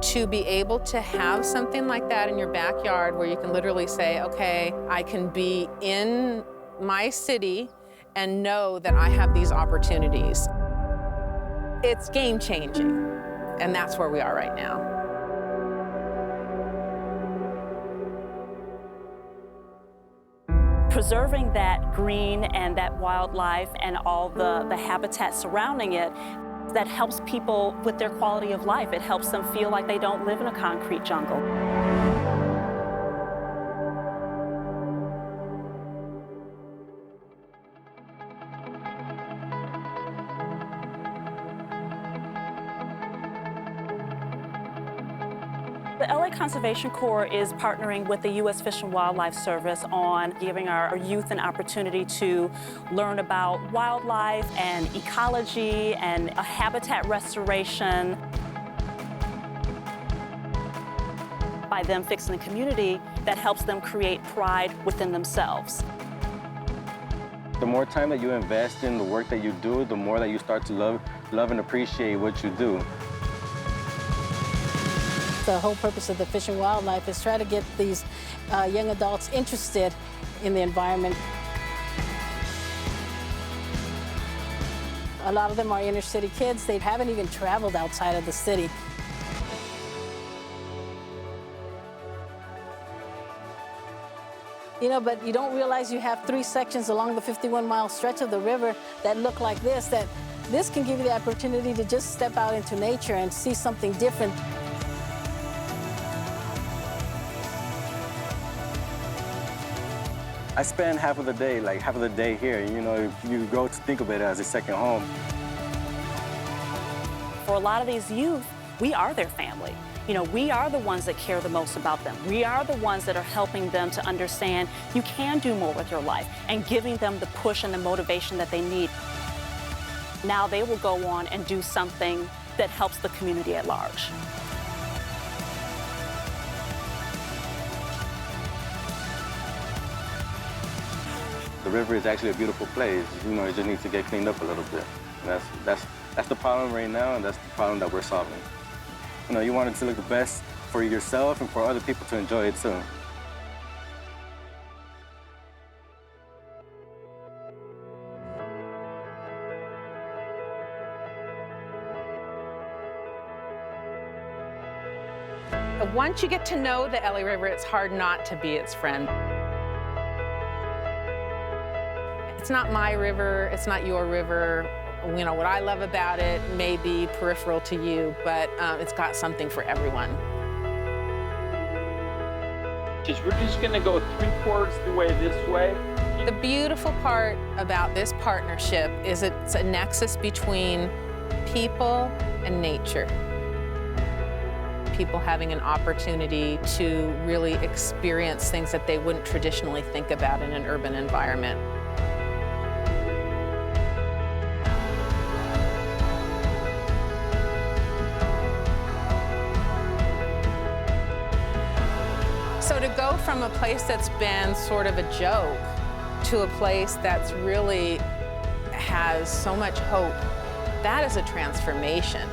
To be able to have something like that in your backyard where you can literally say, okay, I can be in my city and know that I have these opportunities. It's game-changing, and that's where we are right now. Preserving that green and that wildlife and all the habitat surrounding it, that helps people with their quality of life. It helps them feel like they don't live in a concrete jungle. The LA Conservation Corps is partnering with the U.S. Fish and Wildlife Service on giving our youth an opportunity to learn about wildlife and ecology and habitat restoration. By them fixing the community, that helps them create pride within themselves. The more time that you invest in the work that you do, the more that you start to love and appreciate what you do. The whole purpose of the Fish and Wildlife is try to get these young adults interested in the environment. A lot of them are inner city kids. They haven't even traveled outside of the city. You know, but you don't realize you have 3 sections along the 51-mile stretch of the river that look like this, that this can give you the opportunity to just step out into nature and see something different. I spend half of the day here. You know, you go to think of it as a second home. For a lot of these youth, we are their family. You know, we are the ones that care the most about them. We are the ones that are helping them to understand you can do more with your life and giving them the push and the motivation that they need. Now they will go on and do something that helps the community at large. The river is actually a beautiful place. You know, it just needs to get cleaned up a little bit. And that's the problem right now, and that's the problem that we're solving. You know, you want it to look the best for yourself and for other people to enjoy it too. Once you get to know the LA River, it's hard not to be its friend. It's not my river, it's not your river. You know, what I love about it may be peripheral to you, but it's got something for everyone. We're just gonna go 3/4 the way this way. The beautiful part about this partnership is it's a nexus between people and nature. People having an opportunity to really experience things that they wouldn't traditionally think about in an urban environment. So to go from a place that's been sort of a joke to a place that's really has so much hope, that is a transformation.